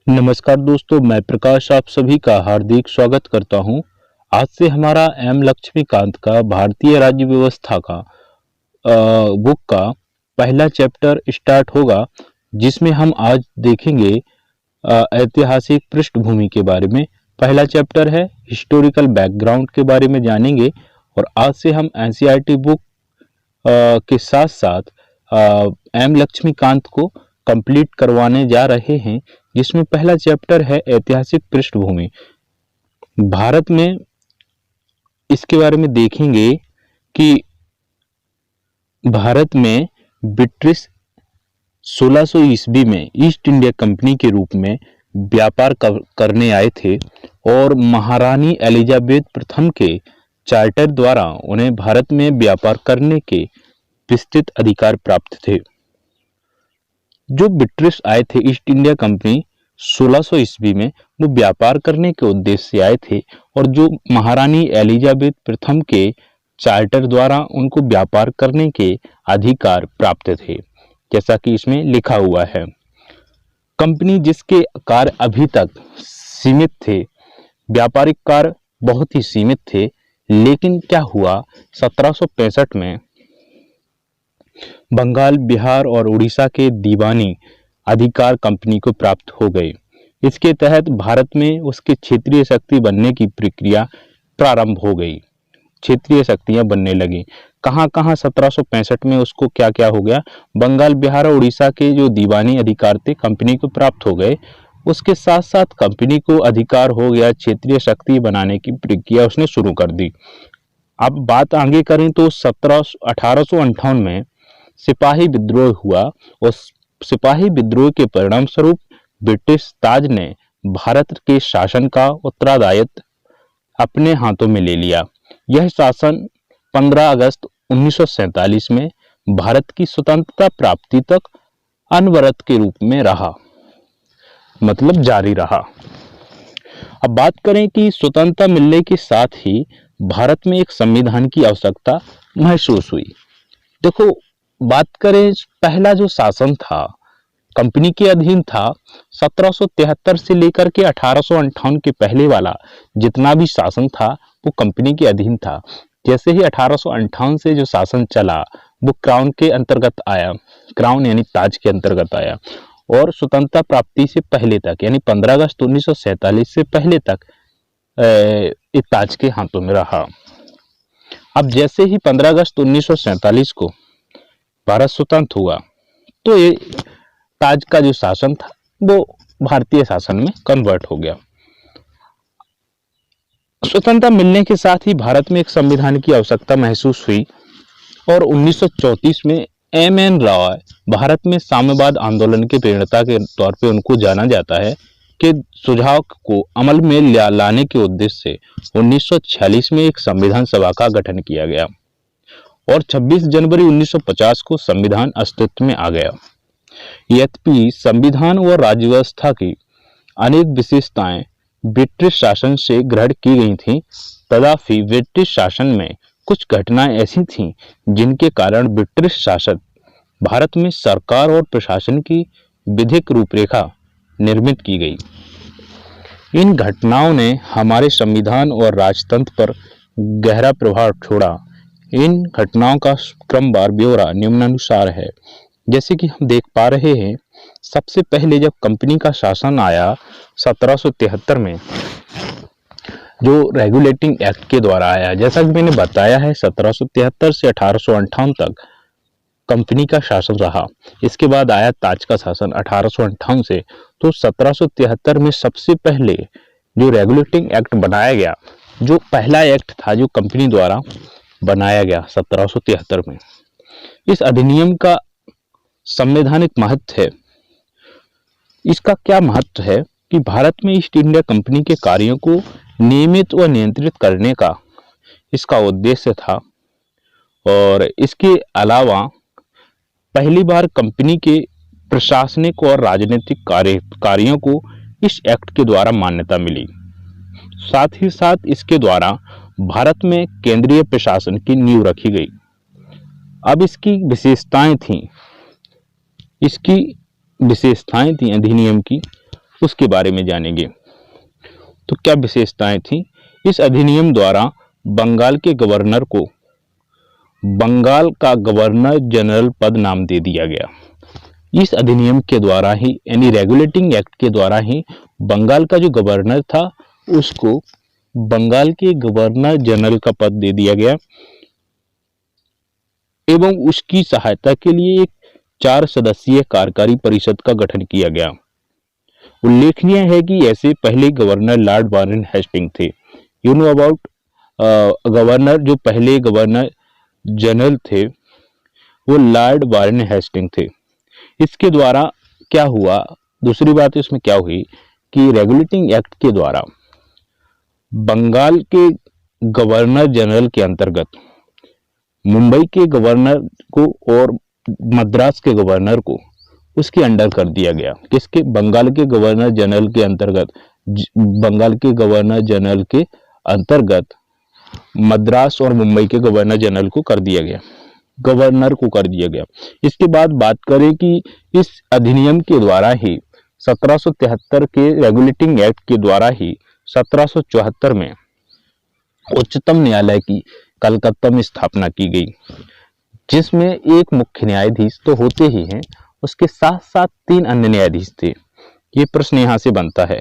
नमस्कार दोस्तों, मैं प्रकाश आप सभी का हार्दिक स्वागत करता हूं। आज से हमारा एम लक्ष्मीकांत का भारतीय राज्य व्यवस्था का बुक का पहला चैप्टर स्टार्ट होगा, जिसमें हम आज देखेंगे ऐतिहासिक पृष्ठभूमि के बारे में। पहला चैप्टर है हिस्टोरिकल बैकग्राउंड के बारे में जानेंगे। और आज से हम एनसीईआरटी बुक के साथ साथ एम लक्ष्मीकांत को कंप्लीट करवाने जा रहे हैं, जिसमें पहला चैप्टर है ऐतिहासिक पृष्ठभूमि। भारत में इसके बारे में देखेंगे कि भारत में ब्रिटिश 1600 ईस्वी में ईस्ट इंडिया कंपनी के रूप में व्यापार करने आए थे और महारानी एलिजाबेथ प्रथम के चार्टर द्वारा उन्हें भारत में व्यापार करने के विस्तृत अधिकार प्राप्त थे। जो ब्रिटिश आए थे ईस्ट इंडिया कंपनी 1600 ईस्वी में, वो व्यापार करने के उद्देश्य से आए थे और जो महारानी एलिजाबेथ प्रथम के चार्टर द्वारा उनको व्यापार करने के अधिकार प्राप्त थे, जैसा कि इसमें लिखा हुआ है। कंपनी जिसके कार्य अभी तक सीमित थे, व्यापारिक कार्य बहुत ही सीमित थे, लेकिन क्या हुआ 1765 में बंगाल, बिहार और उड़ीसा के दीवानी अधिकार कंपनी को प्राप्त हो गए। इसके तहत भारत में उसके क्षेत्रीय शक्ति बनने की प्रक्रिया प्रारंभ हो गई। क्षेत्रीय शक्तियां बनने लगी। कहां कहां 1765 में उसको क्या क्या हो गया, बंगाल, बिहार और उड़ीसा के जो दीवानी अधिकार थे कंपनी को प्राप्त हो गए। उसके साथ साथ कंपनी को अधिकार हो गया क्षेत्रीय शक्ति बनाने की प्रक्रिया उसने शुरू कर दी। अब बात आगे करें तो 1858 में सिपाही विद्रोह हुआ और सिपाही विद्रोह के परिणाम स्वरूप ब्रिटिश ताज ने भारत के शासन का उत्तरदायित्व अपने हाथों में ले लिया। यह शासन 15 अगस्त 1947 में भारत की स्वतंत्रता प्राप्ति तक अनवरत के रूप में रहा, मतलब जारी रहा। अब बात करें कि स्वतंत्रता मिलने के साथ ही भारत में एक संविधान की आवश्यकता महसूस हुई। देखो, बात करें पहला जो शासन था कंपनी के अधीन था, 1773 से लेकर के 1858 के पहले वाला जितना भी शासन था वो कंपनी के अधीन था। जैसे ही 1858 से जो शासन चला वो क्राउन के अंतर्गत आया, क्राउन यानी ताज के अंतर्गत आया और स्वतंत्रता प्राप्ति से पहले तक यानी 15 अगस्त 1947 से पहले तक ये ताज के हाथों में रहा। अब जैसे ही 15 अगस्त 1947 को भारत स्वतंत्र हुआ तो ये ताज का जो शासन था वो भारतीय शासन में कन्वर्ट हो गया। स्वतंत्रता मिलने के साथ ही भारत में एक संविधान की आवश्यकता महसूस हुई और 1934 में एम.एन. रॉय भारत में साम्यवाद आंदोलन के प्रेरणा के तौर पे उनको जाना जाता है कि सुझाव को अमल में लाने के उद्देश्य से 1946 में एक संविधान सभा का गठन किया गया और 26 जनवरी 1950 को संविधान अस्तित्व में आ गया। यद्यपि संविधान और राज्य व्यवस्था की अनेक विशेषताएं ब्रिटिश शासन से ग्रहण की गई थीं, तथापि ब्रिटिश शासन में कुछ घटनाएं ऐसी थीं जिनके कारण ब्रिटिश शासन भारत में सरकार और प्रशासन की विधिक रूपरेखा निर्मित की गई। इन घटनाओं ने हमारे संविधान और राजतंत्र पर गहरा प्रभाव छोड़ा। इन घटनाओं का क्रमवार ब्यौरा निम्नानुसार है। जैसे कि हम देख पा रहे हैं, सबसे पहले जब कंपनी का शासन आया 1773 में, जो रेगुलेटिंग एक्ट के द्वारा आया, जैसा कि मैंने बताया है 1773 से 1858 तक कंपनी का शासन रहा। इसके बाद आया ताज का शासन 1858 से। तो 1773 में सबसे पहले जो रेगुलेटिंग एक्ट बनाया गया, जो पहला एक्ट था जो कंपनी द्वारा बनाया गया 1773 में, इस अधिनियम का संवैधानिक महत्व है। इसका क्या महत्व है कि भारत में ईस्ट इंडिया कंपनी के कार्यों को नियमित व नियंत्रित करने का इसका उद्देश्य था और इसके अलावा पहली बार कंपनी के प्रशासनिक और राजनीतिक कार्यों को इस एक्ट के द्वारा मान्यता मिली। साथ ही साथ इसके द्वारा भारत में केंद्रीय प्रशासन की नींव रखी गई। अब इसकी विशेषताएं थी अधिनियम की उसके बारे में जानेंगे। तो क्या विशेषताएं थी? इस अधिनियम द्वारा बंगाल के गवर्नर को बंगाल का गवर्नर जनरल पद नाम दे दिया गया। इस अधिनियम के द्वारा ही, यानी रेगुलेटिंग एक्ट के द्वारा ही, बंगाल का जो गवर्नर था उसको बंगाल के गवर्नर जनरल का पद दे दिया गया एवं उसकी सहायता के लिए एक 4 सदस्यीय कार्यकारी परिषद का गठन किया गया। उल्लेखनीय है कि ऐसे पहले गवर्नर लॉर्ड वारेन हेस्टिंग थे। यू नो अबाउट गवर्नर, जो पहले गवर्नर जनरल थे वो लॉर्ड वारेन हेस्टिंग थे। इसके द्वारा क्या हुआ, दूसरी बात इसमें क्या हुई कि रेगुलेटिंग एक्ट के द्वारा बंगाल के गवर्नर जनरल के अंतर्गत मुंबई के गवर्नर को और मद्रास के गवर्नर को उसके अंडर कर दिया गया। किसके? बंगाल के गवर्नर जनरल के अंतर्गत, बंगाल के गवर्नर जनरल के अंतर्गत मद्रास और मुंबई के गवर्नर जनरल को कर दिया गया, गवर्नर को कर दिया गया। इसके बाद बात करें कि इस अधिनियम के द्वारा ही 1773 के रेगुलेटिंग एक्ट के द्वारा ही 1774 में उच्चतम न्यायालय की कलकत्ता में स्थापना की गई, जिसमें एक मुख्य न्यायाधीश तो होते ही हैं, उसके साथ साथ 3 अन्य न्यायाधीश थे। ये प्रश्न यहाँ से बनता है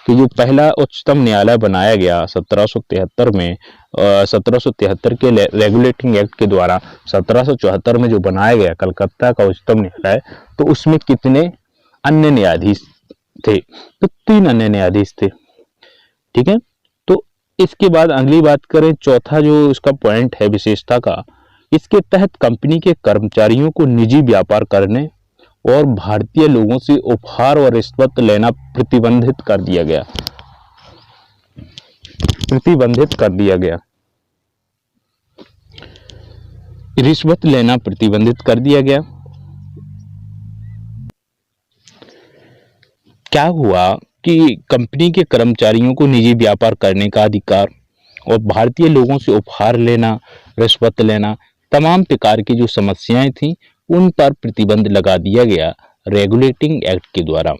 कि जो पहला उच्चतम न्यायालय बनाया गया 1773 में, 1773 के रेगुलेटिंग एक्ट के द्वारा 1774 में जो बनाया गया कलकत्ता का उच्चतम न्यायालय, तो उसमें कितने अन्य न्यायाधीश थे? तो 3 अन्य न्यायाधीश थे। ठीक है, तो इसके बाद अगली बात करें, चौथा जो इसका पॉइंट है विशेषता का, इसके तहत कंपनी के कर्मचारियों को निजी व्यापार करने और भारतीय लोगों से उपहार और रिश्वत लेना प्रतिबंधित कर दिया गया। प्रतिबंधित कर दिया गया, रिश्वत लेना प्रतिबंधित कर दिया गया। क्या हुआ कि कंपनी के कर्मचारियों को निजी व्यापार करने का अधिकार और भारतीय लोगों से उपहार लेना, रिश्वत लेना, तमाम प्रकार की जो समस्याएं थी उन पर प्रतिबंध लगा दिया गया रेगुलेटिंग एक्ट के द्वारा।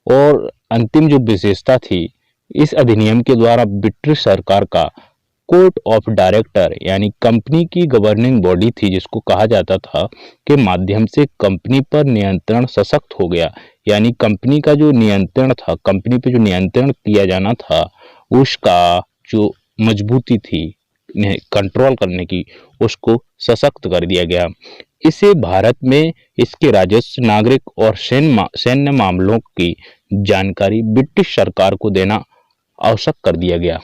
और अंतिम जो विशेषता थी, इस अधिनियम के द्वारा ब्रिटिश सरकार का कोर्ट ऑफ डायरेक्टर, यानी कंपनी की गवर्निंग बॉडी थी जिसको कहा जाता था, के माध्यम से कंपनी पर नियंत्रण सशक्त हो गया। यानी कंपनी का जो नियंत्रण था, कंपनी पे जो नियंत्रण किया जाना था, उसका जो मजबूती थी कंट्रोल करने की, उसको सशक्त कर दिया गया। इसे भारत में इसके राजस्व, नागरिक और सैन्य मामलों की जानकारी ब्रिटिश सरकार को देना आवश्यक कर दिया गया।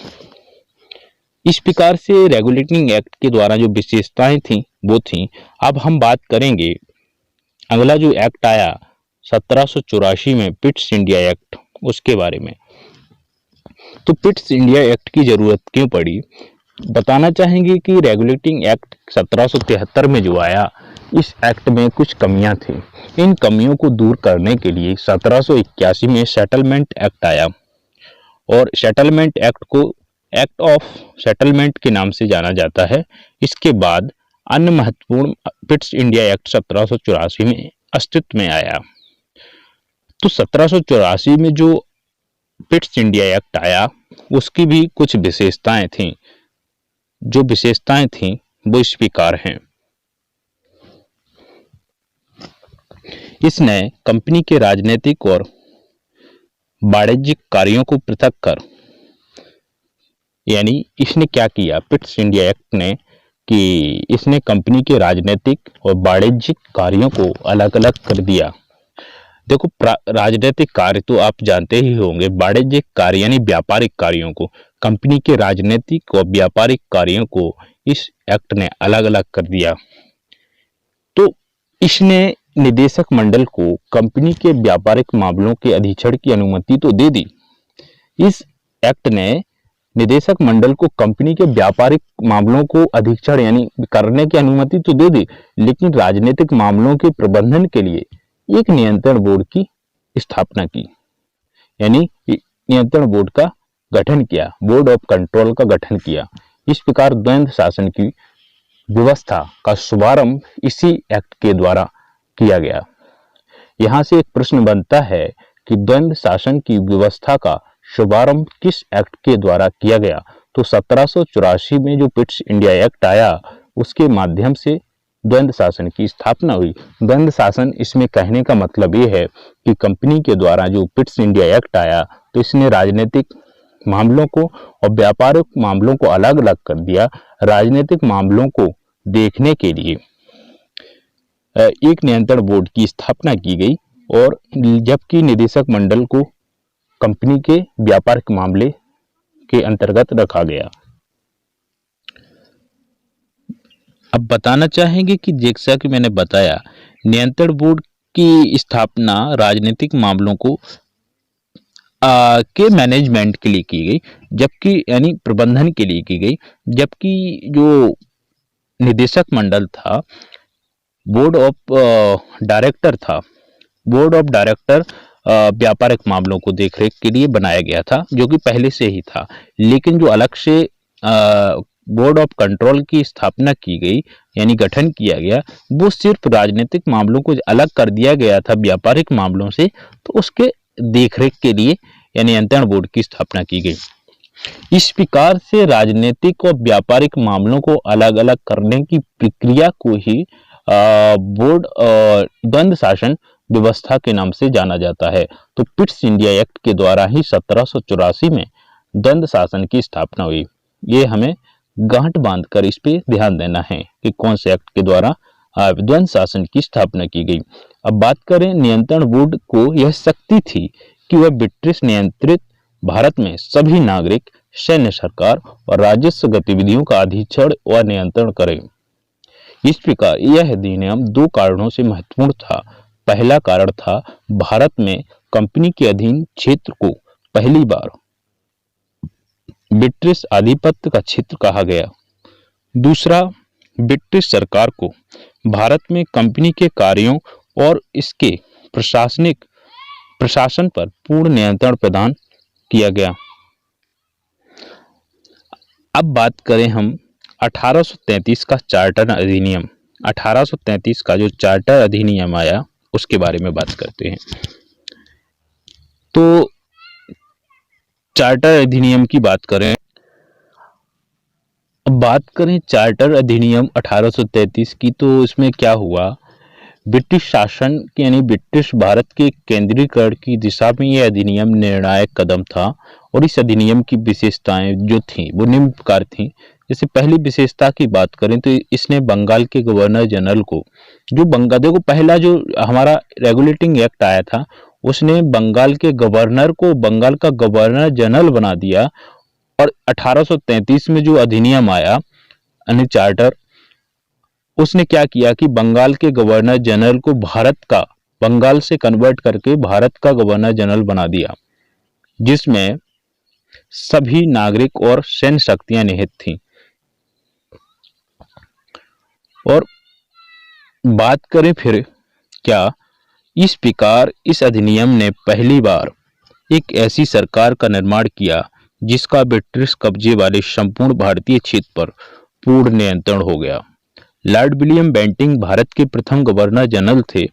इस प्रकार से रेगुलेटिंग एक्ट के द्वारा जो विशेषताएं थी वो थी। अब हम बात करेंगे अगला जो एक्ट आया 1784 में, पिट्स इंडिया एक्ट, उसके बारे में। तो पिट्स इंडिया एक्ट की जरूरत क्यों पड़ी, बताना चाहेंगे कि रेगुलेटिंग एक्ट 1773 में जो आया, इस एक्ट में कुछ कमियां थी। इन कमियों को दूर करने के लिए 1781 में सेटलमेंट एक्ट आया और सेटलमेंट एक्ट को एक्ट ऑफ सेटलमेंट के नाम से जाना जाता है। इसके बाद अन्य महत्वपूर्ण पिट्स इंडिया एक्ट 1784 में अस्तित्व में आया। तो 1784 में जो पिट्स इंडिया एक्ट आया उसकी भी कुछ विशेषताएं थीं। जो विशेषताएं थीं वो इस प्रकार हैं। इसने कंपनी के राजनीतिक और वाणिज्यिक कार्यों को पृथक कर, यानी इसने क्या किया पिट्स इंडिया एक्ट ने कि इसने कंपनी के राजनीतिक और वाणिज्यिक कार्यों को अलग अलग कर दिया। देखो, राजनीतिक कार्य तो आप जानते ही होंगे, वाणिज्यिक कार्य यानी व्यापारिक कार्यों को, कंपनी के राजनीतिक और व्यापारिक कार्यों को इस एक्ट ने अलग अलग कर दिया। तो इसने निदेशक मंडल को कंपनी के व्यापारिक मामलों के अधीक्षण की अनुमति तो दे दी। इस एक्ट ने निदेशक मंडल को कंपनी के व्यापारिक मामलों को अधीक्षण यानी करने की अनुमति तो दे दी, लेकिन राजनीतिक मामलों के प्रबंधन के लिए एक नियंत्रण बोर्ड की स्थापना की, यानी नियंत्रण बोर्ड का गठन किया, बोर्ड ऑफ कंट्रोल का गठन किया। इस प्रकार द्वंद्व शासन की व्यवस्था का शुभारंभ इसी एक्ट के द्वारा किया गया। यहाँ से एक प्रश्न बनता है कि द्वंद्व शासन की व्यवस्था का शुभारंभ किस एक्ट के द्वारा किया गया? तो 1784 में जो पिट्स इंडिया एक्ट आया उसके माध्यम से द्वंद्व शासन की स्थापना हुई। द्वंद्व शासन इसमें कहने का मतलब ये है कि कंपनी के द्वारा जो पिट्स इंडिया एक्ट आया तो इसने राजनीतिक मामलों को और व्यापारिक मामलों को अलग अलग कर दिया। राजनीतिक मामलों को देखने के लिए एक नियंत्रण बोर्ड की स्थापना की गई और जबकि निदेशक मंडल को कंपनी के व्यापारिक मामले के अंतर्गत रखा गया। अब बताना चाहेंगे कि जैसा कि मैंने बताया, नियंत्रण बोर्ड की स्थापना राजनीतिक मामलों को के मैनेजमेंट के लिए की गई, जबकि यानी प्रबंधन के लिए की गई, जबकि जो निदेशक मंडल था, बोर्ड ऑफ डायरेक्टर था, बोर्ड ऑफ डायरेक्टर व्यापारिक मामलों को देखरेख के लिए बनाया गया था, जो कि पहले से ही था। लेकिन जो अलग से बोर्ड ऑफ कंट्रोल की स्थापना की गई यानी गठन किया गया, वो सिर्फ राजनीतिक मामलों को अलग कर दिया गया था व्यापारिक मामलों से, तो उसके देखरेख के लिए यानी नियंत्रण बोर्ड की स्थापना की गई। इस प्रकार से राजनीतिक और व्यापारिक मामलों को अलग अलग करने की प्रक्रिया को ही बोर्ड द्वंद्व शासन व्यवस्था के नाम से जाना जाता है। तो पिट्स इंडिया एक्ट के द्वारा ही 1784 में द्वंद्व शासन की स्थापना हुई। ये हमें गांठ बांधकर इस पे ध्यान देना है कि कौन से एक्ट के द्वारा द्वंद्व शासन की स्थापना की गई। अब बात करें, नियंत्रण बोर्ड को यह शक्ति थी कि वह ब्रिटिश नियंत्रित भारत में सभी नागरिक, सैन्य, सरकार और राजस्व गतिविधियों का अधीक्षण व नियंत्रण करे। इस प्रकार यह अधिनियम दो कारणों से महत्वपूर्ण था। पहला कारण था भारत में कंपनी के अधीन क्षेत्र को पहली बार ब्रिटिश आधिपत्य का क्षेत्र कहा गया। दूसरा, ब्रिटिश सरकार को भारत में कंपनी के कार्यों और इसके प्रशासन पर पूर्ण नियंत्रण प्रदान किया गया। अब बात करें हम 1833 का चार्टर अधिनियम। 1833 का जो चार्टर अधिनियम आया उसके बारे में बात करते हैं। तो चार्टर अधिनियम की बात करें, अब बात करें चार्टर अधिनियम 1833 की, तो इसमें क्या हुआ, ब्रिटिश शासन के यानी ब्रिटिश भारत के केंद्रीकरण की दिशा में यह अधिनियम निर्णायक कदम था। और इस अधिनियम की विशेषताएं जो थी वो निम्न प्रकार थी। जैसे पहली विशेषता की बात करें तो इसने बंगाल के गवर्नर जनरल को, जो बंगाल, देखो पहला जो हमारा रेगुलेटिंग एक्ट आया था उसने बंगाल के गवर्नर को बंगाल का गवर्नर जनरल बना दिया। और 1833 में जो अधिनियम आया यानी चार्टर, उसने क्या किया कि बंगाल के गवर्नर जनरल को भारत का, बंगाल से कन्वर्ट करके भारत का गवर्नर जनरल बना दिया, जिसमें सभी नागरिक और सैन्य शक्तियां निहित थीं। और बात करें फिर क्या, इस प्रकार इस अधिनियम ने पहली बार एक ऐसी सरकार का निर्माण किया जिसका ब्रिटिश कब्जे वाले संपूर्ण भारतीय क्षेत्र पर पूर्ण नियंत्रण हो गया। लॉर्ड विलियम बेंटिंक भारत के प्रथम गवर्नर जनरल थे।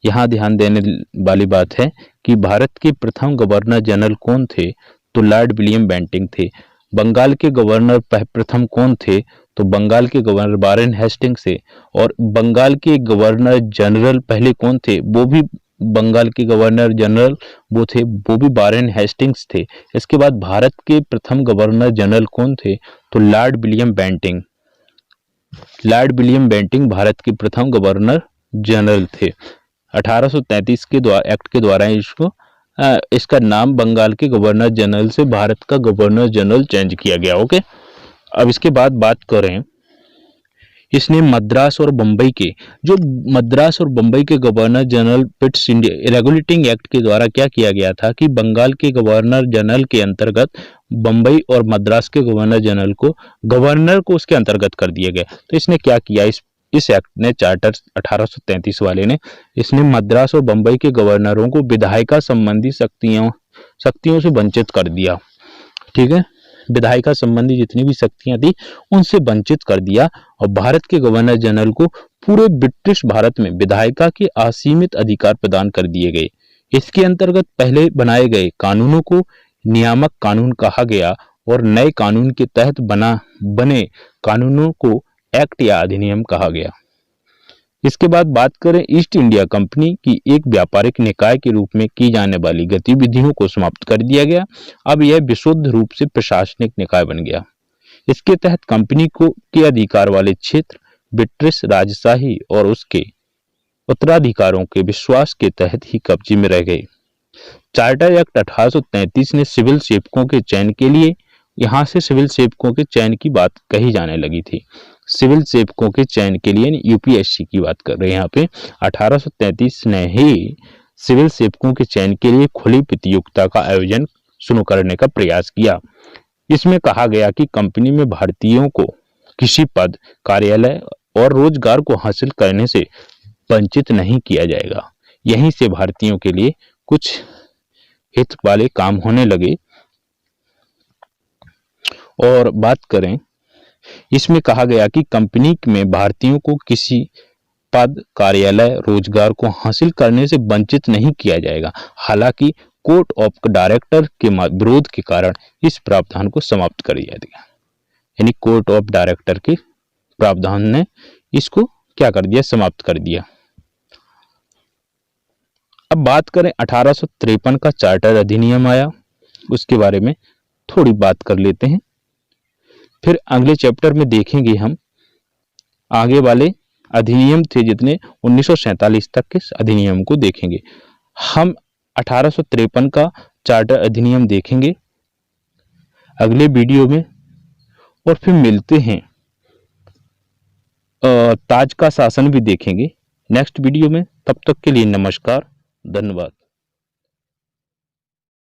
यहाँ ध्यान देने वाली बात है कि भारत के प्रथम गवर्नर जनरल कौन थे, तो लॉर्ड विलियम बेंटिंक थे। बंगाल के गवर्नर प्रथम कौन थे, तो बंगाल के गवर्नर वारेन हेस्टिंग्स थे। और बंगाल के गवर्नर जनरल पहले कौन थे, वो भी बंगाल के गवर्नर जनरल वो थे, वो भी वारेन हेस्टिंग्स थे। इसके बाद भारत के प्रथम गवर्नर जनरल कौन थे, तो Lord William Bentinck. Lord William Bentinck Bharat के प्रथम गवर्नर जनरल थे। 1833 के एक्ट के द्वारा इसका नाम बंगाल के गवर्नर जनरल से भारत का गवर्नर जनरल चेंज किया गया। ओके, अब इसके बाद बात करें, इसने मद्रास और बंबई के, जो मद्रास और बंबई के governor general Pitt's India regulating act के द्वारा क्या किया गया था कि बंगाल के गवर्नर जनरल के अंतर्गत बंबई और मद्रास के गवर्नर जनरल को, गवर्नर को उसके अंतर्गत कर दिया गया। तो इसने क्या किया, इस एक्ट ने, चार्टर 1833 वाले ने, इसने मद्रास और बंबई के गवर्नरों को विधायिका संबंधी शक्तियों से वंचित कर दिया। ठीक है, विधायिका संबंधी जितनी भी शक्तियां थी उनसे वंचित कर दिया और भारत के गवर्नर जनरल को पूरे ब्रिटिश भारत में विधायिका के असीमित अधिकार प्रदान कर दिए गए। इसके अंतर्गत पहले बनाए गए कानूनों को नियामक कानून कहा गया और नए कानून के तहत बने कानूनों को एक्ट या अधिनियम कहा गया। इसके बाद बात करें ईस्ट इंडिया कंपनी की एक व्यापारिक निकाय के रूप में की जाने वाली गतिविधियों को समाप्त कर दिया गया। अब यह विशुद्ध रूप से प्रशासनिक निकाय बन गया। इसके तहत कंपनी के अधिकार वाले क्षेत्र ब्रिटिश राजशाही और उसके उत्तराधिकारों के विश्वास के तहत ही कब्जे में रह गए। चार्टर एक्ट 1833 ने सिविल सेवकों के चयन के लिए, यहां से सिविल सेवकों के चयन की बात कही जाने लगी थी। सिविल सेवकों के चयन के लिए यूपीएससी की बात कर रहे हैं यहाँ पे। 1833 ने ही सिविल सेवकों के चयन के लिए खुली प्रतियोगिता का आयोजन शुरू करने का प्रयास किया। इसमें कहा गया कि कंपनी में भारतीयों को किसी पद, कार्यालय और रोजगार को हासिल करने से वंचित नहीं किया जाएगा। यहीं से भारतीयों के लिए कुछ हित वाले काम होने लगे। और बात करें, इसमें कहा गया कि कंपनी में भारतीयों को किसी पद, कार्यालय, रोजगार को हासिल करने से वंचित नहीं किया जाएगा। हालांकि कोर्ट ऑफ डायरेक्टर के विरोध के कारण इस प्रावधान को समाप्त कर दिया गया। यानी कोर्ट ऑफ डायरेक्टर के प्रावधान ने इसको क्या कर दिया, समाप्त कर दिया। अब बात करें 1853 का चार्टर अधिनियम आया, उसके बारे में थोड़ी बात कर लेते हैं। फिर अगले चैप्टर में देखेंगे हम आगे वाले अधिनियम थे जितने 1947 तक के अधिनियम को देखेंगे। हम 1853 का चार्टर अधिनियम देखेंगे अगले वीडियो में। और फिर मिलते हैं, ताज का शासन भी देखेंगे नेक्स्ट वीडियो में। तब तक के लिए नमस्कार, धन्यवाद।